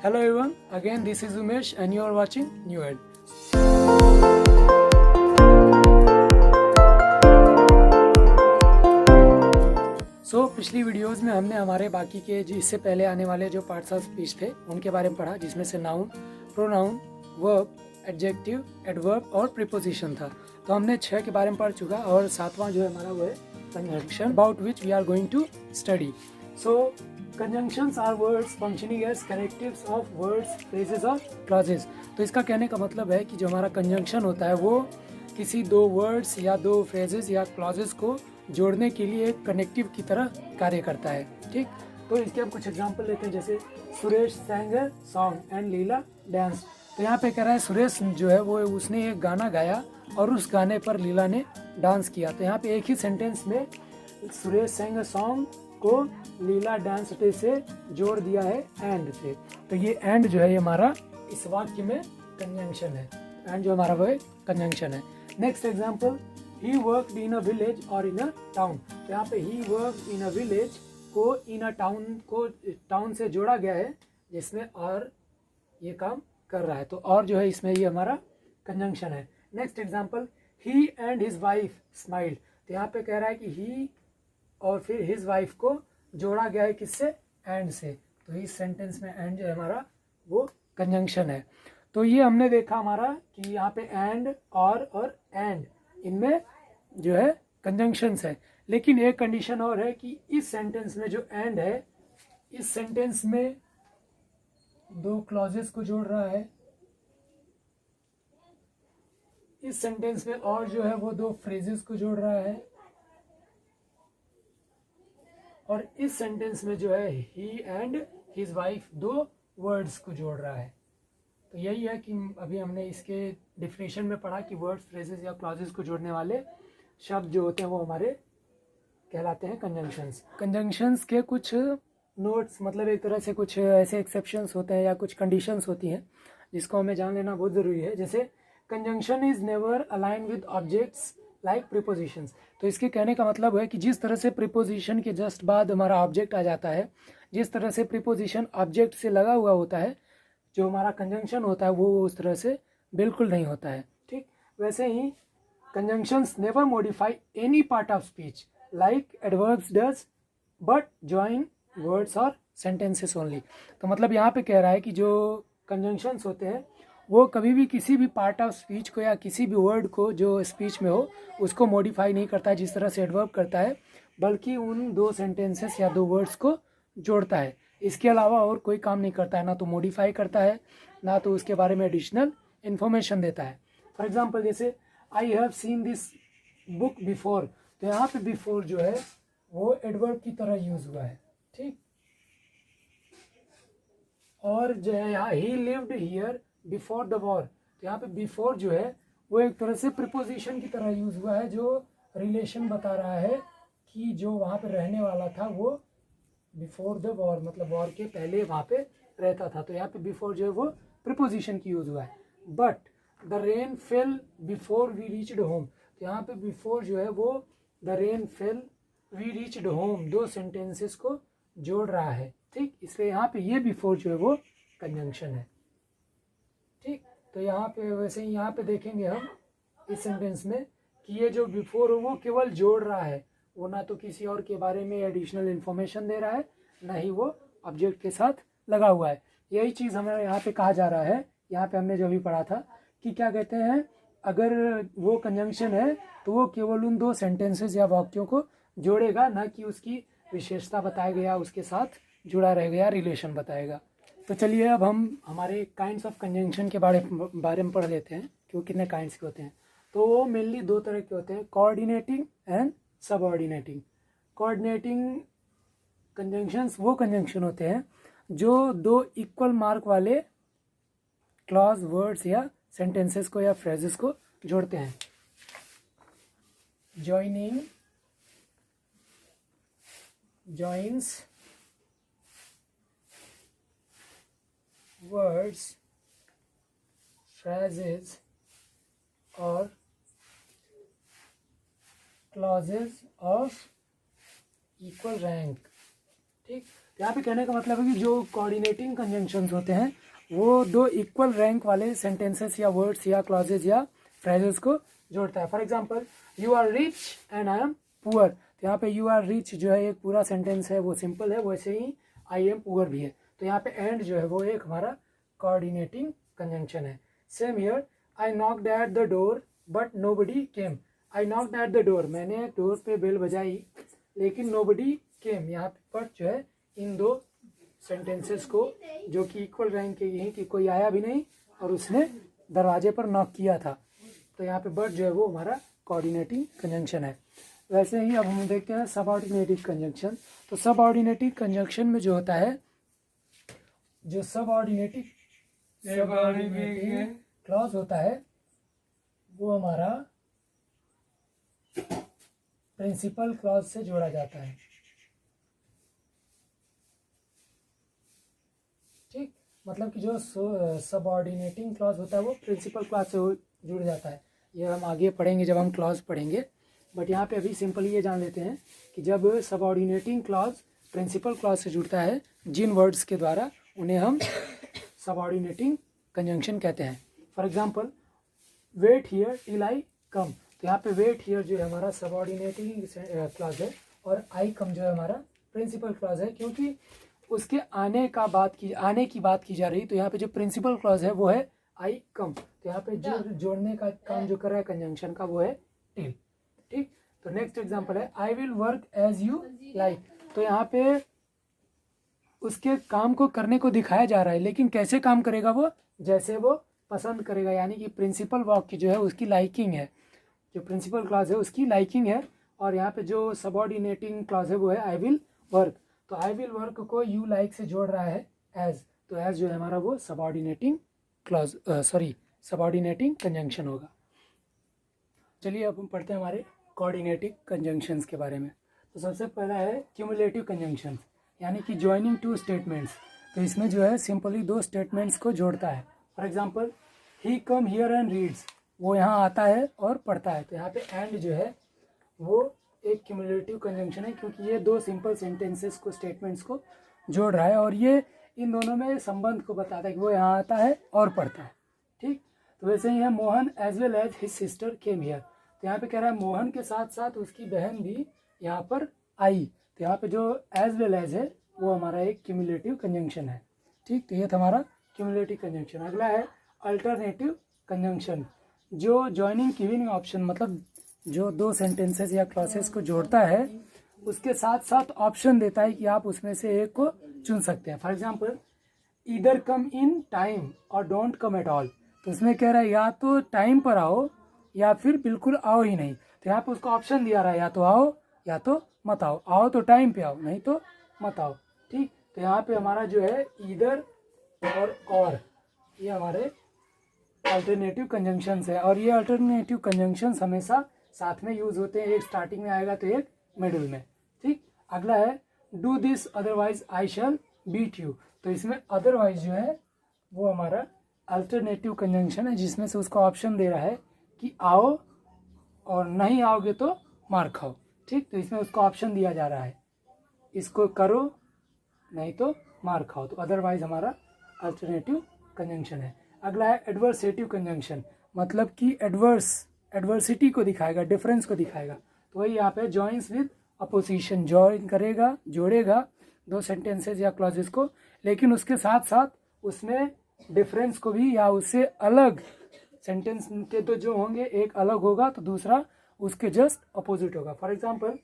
Hello everyone, again this is Umesh and you are watching New Ed. पिछली videos में हमने हमारे बाकी के जो इससे पहले आने वाले जो पार्ट्स ऑफ स्पीच थे उनके बारे में पढ़ा, जिसमें से noun, pronoun, verb, adjective, adverb और प्रीपोजिशन था। तो हमने 6 के बारे में पढ़ चुका और 7वां जो है हमारा वो है conjunction, about which we are going to study. So conjunctions are words functioning as connectives of words, phrases और क्लॉजेस। तो इसका कहने का मतलब है कि जो हमारा कंजंक्शन होता है वो किसी दो वर्ड्स या दो फ्रेजेस या क्लॉजेस को जोड़ने के लिए एक कनेक्टिव की तरह कार्य करता है। ठीक, तो इसके हम कुछ एग्जांपल लेते हैं, जैसे Suresh sang a song and Leela dance. तो यहाँ पे कह रहा है सुरेश जो है वो उसने एक गाना गाया और उस गाने पर लीला ने डांस किया। तो यहाँ पे एक ही सेंटेंस में सुरेश sang a सॉन्ग को लीला डांस से जोड़ दिया है एंड से। तो ये एंड जो है ये हमारा इस वाक्य में कंजंक्शन है। एंड जो हमारा वो कंजंक्शन है। Next example, he worked in a village और इन अ टाउन। तो यहाँ पे he worked in a village को इन अ टाउन को टाउन से जोड़ा गया है, जिसमें और ये काम कर रहा है। तो और जो है इसमें ये हमारा कंजंक्शन है। Next example, he and his wife smiled. तो यहाँ पे कह रहा है कि ही और फिर हिज वाइफ को जोड़ा गया है किससे, एंड से। तो इस सेंटेंस में एंड जो है हमारा वो कंजंक्शन है। तो ये हमने देखा हमारा कि यहाँ पे एंड और एंड इनमें जो है कंजंक्शंस है। लेकिन एक कंडीशन और है कि इस सेंटेंस में जो एंड है, इस सेंटेंस में दो क्लॉजेस को जोड़ रहा है, इस सेंटेंस में और जो है वो दो फ्रेजेस को जोड़ रहा है, और इस सेंटेंस में जो है ही एंड हिज वाइफ दो वर्ड्स को जोड़ रहा है। तो यही है कि अभी हमने इसके डिफिनेशन में पढ़ा कि वर्ड्स, फ्रेजेस या क्लॉजेस को जोड़ने वाले शब्द जो होते हैं वो हमारे कहलाते हैं कंजंक्शंस। कंजंक्शंस के कुछ नोट्स, मतलब एक तरह से कुछ ऐसे एक्सेप्शंस होते हैं या कुछ कंडीशंस होती हैं जिसको हमें जान लेना बहुत ज़रूरी है। जैसे conjunction is never align with objects like prepositions. तो इसके कहने का मतलब है कि जिस तरह से प्रीपोजिशन के जस्ट बाद हमारा ऑब्जेक्ट आ जाता है, जिस तरह से प्रीपोजिशन ऑब्जेक्ट से लगा हुआ होता है, जो हमारा कंजंक्शन होता है वो उस तरह से बिल्कुल नहीं होता है। ठीक, वैसे ही conjunctions never modify any part of speech like adverbs does but join words और सेंटेंसेस ओनली। तो मतलब यहाँ पे कह रहा है कि जो कंजंक्शंस होते हैं वो कभी भी किसी भी पार्ट ऑफ स्पीच को या किसी भी वर्ड को जो स्पीच में हो उसको मॉडिफाई नहीं करता है जिस तरह से एडवर्ब करता है, बल्कि उन दो सेंटेंसेस या दो वर्ड्स को जोड़ता है। इसके अलावा और कोई काम नहीं करता है, ना तो मॉडिफाई करता है, ना तो उसके बारे में एडिशनल इन्फॉर्मेशन देता है। फॉर एग्जाम्पल, जैसे I have seen this book before. तो यहाँ पे बिफोर जो है वो एडवर्ब की तरह यूज हुआ है। ठीक, और जो है यहाँ ही lived here before the war. तो यहाँ पे बिफोर जो है वो एक तरह से प्रीपोजिशन की तरह यूज हुआ है, जो रिलेशन बता रहा है कि जो वहाँ पे रहने वाला था वो बिफोर द वॉर, मतलब वॉर के पहले वहाँ पे रहता था। तो यहाँ पे बिफोर जो है वो प्रीपोजिशन की यूज हुआ है। But the rain fell before we reached home. तो यहाँ पे बिफोर जो है वो the rain fell we reached home दो सेंटेंसेस को जोड़ रहा है। ठीक, इसलिए यहाँ पे ये बिफोर जो है वो कंजंक्शन है। ठीक, तो यहाँ पे वैसे ही यहाँ पे देखेंगे हम इस सेंटेंस में कि ये जो बिफोर वो केवल जोड़ रहा है, वो ना तो किसी और के बारे में एडिशनल इन्फॉर्मेशन दे रहा है, ना ही वो ऑब्जेक्ट के साथ लगा हुआ है। यही चीज़ हमें यहाँ पे कहा जा रहा है। यहाँ पे हमने जो भी पढ़ा था कि क्या कहते हैं, अगर वो कंजंक्शन है तो वो केवल उन दो सेंटेंसेस या वाक्यों को जोड़ेगा, ना कि उसकी विशेषता बताएगा या उसके साथ जुड़ा रहेगा या रिलेशन बताएगा। तो चलिए अब हम हमारे काइंड्स ऑफ कंजंक्शन के बारे में पढ़ लेते हैं कि वो कितने काइंड्स के होते हैं। तो वो मेनली दो तरह के होते हैं, coordinating and subordinating. Coordinating conjunctions वो कंजंक्शन होते हैं जो दो इक्वल मार्क वाले क्लॉज, वर्ड्स या सेंटेंसेस को या फ्रेजेस को जोड़ते हैं। Joining, joins words, phrases or clauses of equal rank। ठीक, यहाँ पे कहने का मतलब है कि जो कोऑर्डिनेटिंग कंजंक्शंस होते हैं वो दो इक्वल रैंक वाले सेंटेंसेस या वर्ड्स या क्लॉजेज या फ्रेजेस को जोड़ता है। For example you are rich and I am poor, तो यहाँ पे यू आर रिच जो है एक पूरा सेंटेंस है वो सिंपल है, वैसे ही आई एम पुअर भी है, तो यहाँ पे एंड जो है वो एक हमारा कोऑर्डिनेटिंग कंजंक्शन है। Same here, I knocked at the door but nobody came, I knocked at the door, मैंने डोर पे बेल बजाई लेकिन नोबडी केम, यहाँ पर जो है इन दो सेंटेंसेस को जो कि इक्वल रैंक के हैं कि कोई आया भी नहीं और उसने दरवाजे पर नॉक किया था, तो यहाँ पे बट जो है वो हमारा कोऑर्डिनेटिंग कंजंक्शन है। वैसे ही अब हम देखते हैं सबऑर्डिनेटिव कंजंक्शन। तो सबऑर्डिनेटिव कंजंक्शन में जो होता है, जो सबऑर्डिनेटिव क्लॉज होता है वो हमारा प्रिंसिपल क्लॉज से जोड़ा जाता है। ठीक, मतलब कि जो सबऑर्डिनेटिंग क्लॉज होता है वो प्रिंसिपल क्लॉज से जुड़ जाता है। ये हम आगे पढ़ेंगे जब हम क्लॉज पढ़ेंगे, बट यहाँ पे अभी सिंपली ये जान लेते हैं कि जब सबऑर्डिनेटिंग क्लॉज प्रिंसिपल क्लॉज से जुड़ता है जिन वर्ड्स के द्वारा उन्हें हम सबऑर्डिनेटिंग कंजंक्शन कहते हैं। For example wait here till I come, तो यहाँ पे वेट हियर जो है हमारा सबऑर्डिनेटिंग क्लॉज है और आई कम जो है हमारा प्रिंसिपल क्लॉज है, क्योंकि उसके आने की बात की जा रही, तो यहाँ पे जो प्रिंसिपल क्लॉज है वो है आई कम, तो यहाँ पे जो जोड़ने का काम जो कर रहा है कंजंक्शन का वो है टिल। ठीक, तो नेक्स्ट एग्जांपल है I will work as you like, तो यहाँ पे उसके काम को करने को दिखाया जा रहा है, लेकिन कैसे काम करेगा वो, जैसे वो पसंद करेगा, यानी कि प्रिंसिपल वर्क की जो है उसकी लाइकिंग है, जो प्रिंसिपल क्लॉज है उसकी लाइकिंग है, और यहाँ पे जो सबऑर्डिनेटिंग क्लॉज है वो है आई विल वर्क, तो आई विल वर्क को यू लाइक से जोड़ रहा है एज, तो एज जो है हमारा वो सबऑर्डिनेटिंग क्लॉज सबऑर्डिनेटिंग कंजंक्शन होगा। चलिए अब हम पढ़ते हैं हमारे कोऑर्डिनेटिव कंजंक्शंस के बारे में। तो सबसे पहला है क्यूमुलेटिव कंजंक्शन, यानी कि ज्वाइनिंग टू स्टेटमेंट्स, तो इसमें जो है सिंपली दो स्टेटमेंट्स को जोड़ता है। For example he come here and reads, वो यहाँ आता है और पढ़ता है, तो यहाँ पे एंड जो है वो एक क्यूमुलेटिव कंजंक्शन है, क्योंकि ये दो सिंपल सेंटेंसेस को स्टेटमेंट्स को जोड़ रहा है और ये इन दोनों में संबंध को बताता है कि वो यहाँ आता है और पढ़ता है। ठीक, तो वैसे ही है Mohan as well as his sister came here, तो यहाँ पे कह रहा है मोहन के साथ साथ उसकी बहन भी यहाँ पर आई, तो यहाँ पे जो एज वेल एज है वो हमारा एक क्यूमुलेटिव कंजंक्शन है। ठीक, तो ये था हमारा क्यूमुलेटिव कंजंक्शन। अगला है अल्टरनेटिव कंजंक्शन, जो जॉइनिंग गिविंग ऑप्शन, मतलब जो दो सेंटेंसेस या क्लॉसेस को जोड़ता है उसके साथ साथ ऑप्शन देता है कि आप उसमें से एक को चुन सकते हैं। For example either come in time और डोंट कम एट ऑल, तो इसमें कह रहा है या तो टाइम पर आओ या फिर बिल्कुल आओ ही नहीं, तो यहाँ पे उसको ऑप्शन दिया रहा है या तो आओ या तो मत आओ, आओ तो टाइम पे आओ, नहीं तो मत आओ। ठीक, तो यहाँ पे हमारा जो है ईदर और ये हमारे अल्टरनेटिव कंजंक्शंस है, और ये अल्टरनेटिव कंजंक्शंस हमेशा साथ में यूज होते हैं, एक स्टार्टिंग में आएगा तो एक मिडिल में। ठीक, अगला है do this otherwise I shall beat you, तो इसमें अदरवाइज जो है वो हमारा अल्टरनेटिव कंजंक्शन है, जिसमें से उसको ऑप्शन दे रहा है कि आओ और नहीं आओगे तो मार खाओ। ठीक, तो इसमें उसको ऑप्शन दिया जा रहा है इसको करो नहीं तो मार खाओ, तो अदरवाइज हमारा अल्टरनेटिव कंजंक्शन है। अगला है एडवर्सेटिव कंजंक्शन, मतलब कि एडवर्सिटी को दिखाएगा, डिफरेंस को दिखाएगा, तो वही यहाँ पे जॉइंस विद अपोजिशन, जॉइन करेगा, जोड़ेगा दो सेंटेंसेस या क्लॉजेस को, लेकिन उसके साथ साथ उसमें डिफरेंस को भी, या उससे अलग सेंटेंस के तो जो होंगे एक अलग होगा तो दूसरा उसके जस्ट अपोजिट होगा। For example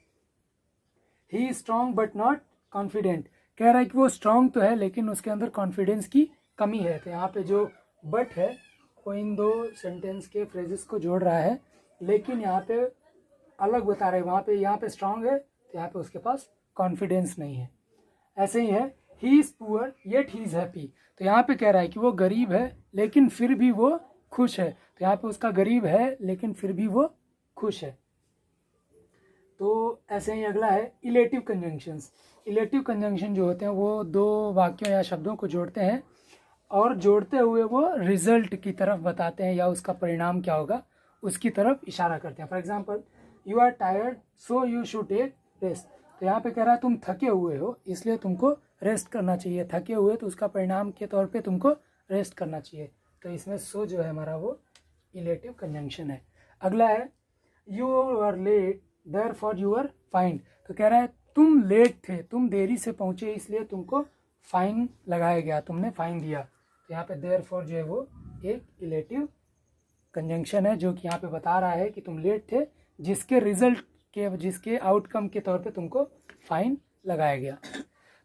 he is strong but not confident, कह रहा है कि वो स्ट्रॉन्ग तो है लेकिन उसके अंदर कॉन्फिडेंस की कमी है, तो यहाँ पे जो बट है वो इन दो सेंटेंस के फ्रेजेस को जोड़ रहा है, लेकिन यहाँ पे अलग बता रहे हैं, वहाँ पे यहाँ पे स्ट्रांग है तो यहाँ पे उसके पास कॉन्फिडेंस नहीं है। ऐसे ही है he is poor yet he is happy, तो यहाँ पे कह रहा है कि वो गरीब है लेकिन फिर भी वो खुश है, तो यहाँ पे उसका गरीब है लेकिन फिर भी वो खुश है। तो ऐसे ही अगला है इलेटिव कंजंक्शंस। इलेटिव कंजंक्शन जो होते हैं वो दो वाक्यों या शब्दों को जोड़ते हैं और जोड़ते हुए वो रिजल्ट की तरफ बताते हैं या उसका परिणाम क्या होगा उसकी तरफ इशारा करते हैं। For example you are tired so you should take rest, तो यहाँ पे कह रहा है तुम थके हुए हो इसलिए तुमको रेस्ट करना चाहिए, थके हुए तो उसका परिणाम के तौर पे तुमको रेस्ट करना चाहिए। तो इसमें सो जो है हमारा वो इलेटिव कंजंक्शन है। अगला है you are late therefore you are fined. तो कह रहा है तुम लेट थे, तुम देरी से पहुंचे इसलिए तुमको फाइन लगाया गया, तुमने फाइन दिया। तो यहाँ पे देयर फॉर जो है वो एक इलेटिव कंजंक्शन है जो कि यहाँ पे बता रहा है कि तुम लेट थे, जिसके रिजल्ट के, जिसके आउटकम के तौर पे तुमको फाइन लगाया गया।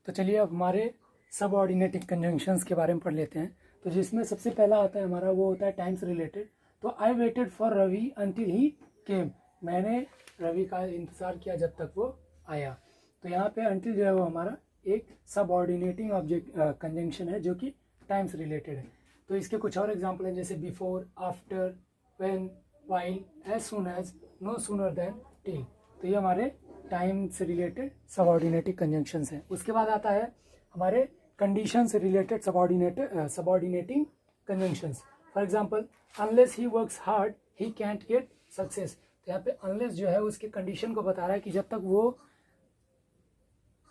तो चलिए अब हमारे सबऑर्डिनेटिव कंजंक्शंस के बारे में पढ़ लेते हैं। तो जिसमें सबसे पहला आता है हमारा वो होता है टाइम्स रिलेटेड। तो I waited for Ravi until he came, मैंने रवि का इंतज़ार किया जब तक वो आया। तो यहाँ पे अंटिल जो है वो हमारा एक सबऑर्डिनेटिंग ऑब्जेक्ट कंजंक्शन है जो कि टाइम्स रिलेटेड है। तो इसके कुछ और एग्जांपल हैं जैसे before, after, when, while, as soon as, no sooner than, till. तो ये हमारे टाइम से रिलेटेड सबऑर्डिनेटिव कंजंक्शंस हैं। उसके बाद आता है हमारे कंडीशन से related subordinating conjunctions. For example unless he works hard he can't get success. तो यहाँ पे अनलेस जो है उसके कंडीशन को बता रहा है कि जब तक वो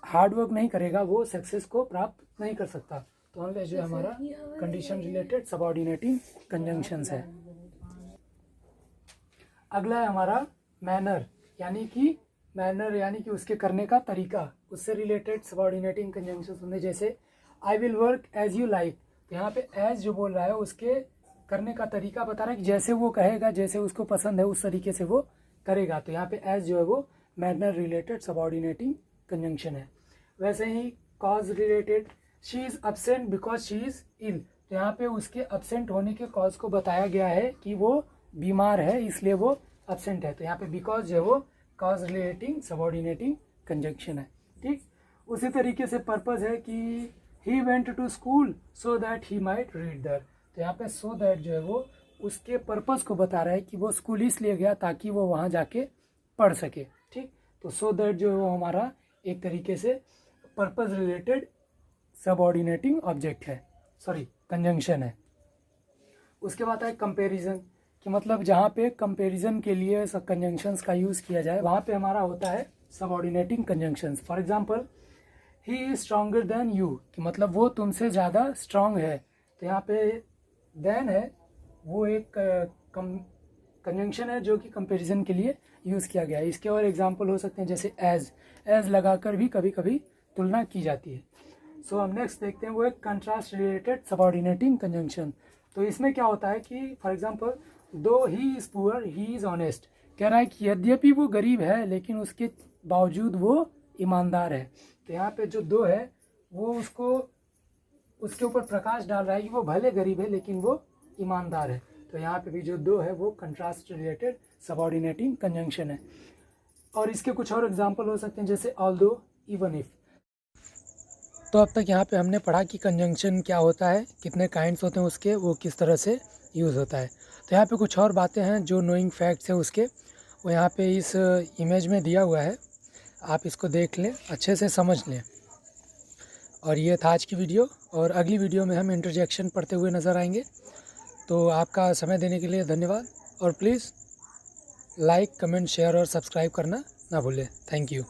हार्ड वर्क नहीं करेगा वो सक्सेस को प्राप्त नहीं कर सकता। तो अनलेस जो है हमारा कंडीशन रिलेटेड सबऑर्डिनेटिंग कंजंक्शंस है। अगला है हमारा मैनर, यानी कि उसके करने का तरीका, उससे रिलेटेड सबऑर्डिनेटिंग कंजंक्शंस होंगे जैसे I will work as you like. तो यहाँ पे एज जो बोल रहा है उसके करने का तरीका बता रहा है कि जैसे वो कहेगा, जैसे उसको पसंद है उस तरीके से वो करेगा। तो यहाँ पे एज जो है वो मैनर रिलेटेड सबऑर्डिनेटिंग कंजंक्शन है। वैसे ही cause related, she is absent because she is ill. तो यहाँ पे उसके अब्सेंट होने के कॉज को बताया गया है कि वो बीमार है इसलिए वो अब्सेंट है। तो यहाँ पे बिकॉज जो है वो कॉज रिलेटिंग सबऑर्डिनेटिंग कंजंक्शन है। ठीक, उसी तरीके से पर्पज है कि he went to school so that he might read there. तो यहाँ पे सो दैट जो है वो उसके पर्पज को बता रहा है कि वो स्कूल इसलिए गया ताकि वो वहाँ जाके पढ़ सके। ठीक, तो सो दैट जो है वो हमारा एक तरीके से पर्पज रिलेटेड सबऑर्डिनेटिंग ऑब्जेक्ट है, कंजंक्शन है। उसके बाद है कंपैरिजन, कि मतलब जहाँ पे कंपैरिजन के लिए सब कंजंक्शंस का यूज़ किया जाए वहाँ पे हमारा होता है subordinating conjunctions. For example he is stronger than you, कि मतलब वो तुमसे ज़्यादा स्ट्रांग है। तो यहाँ पे देन है वो एक कंजंक्शन है जो कि कंपैरिजन के लिए यूज़ किया गया है। इसके और एग्जांपल हो सकते हैं जैसे एज लगाकर भी कभी कभी तुलना की जाती है। सो हम नेक्स्ट देखते हैं वो एक कंट्रास्ट रिलेटेड सबऑर्डिनेटिंग कंजंक्शन। तो इसमें क्या होता है कि फॉर एग्जांपल दो he is poor he is honest, कह रहा है कि यद्यपि वो गरीब है लेकिन उसके बावजूद वो ईमानदार है। तो यहाँ पे जो दो है वो उसके ऊपर प्रकाश डाल रहा है कि वो भले गरीब है लेकिन वो ईमानदार है। तो यहाँ पे भी जो दो है वो कंट्रास्ट रिलेटेड सबऑर्डिनेटिंग कंजंक्शन है। और इसके कुछ और एग्जांपल हो सकते हैं जैसे ऑल्दो, इवन इफ। तो अब तक यहाँ पे हमने पढ़ा कि कंजंक्शन क्या होता है, कितने काइंड्स होते हैं उसके, वो किस तरह से यूज़ होता है। तो यहाँ पे कुछ और बातें हैं जो नोइंग फैक्ट्स है उसके, वो यहाँ पे इस इमेज में दिया हुआ है, आप इसको देख लें, अच्छे से समझ लें। और ये था आज की वीडियो, और अगली वीडियो में हम इंटरजेक्शन पढ़ते हुए नज़र आएंगे। तो आपका समय देने के लिए धन्यवाद, और प्लीज़ लाइक, कमेंट, शेयर और सब्सक्राइब करना ना भूलें। Thank you.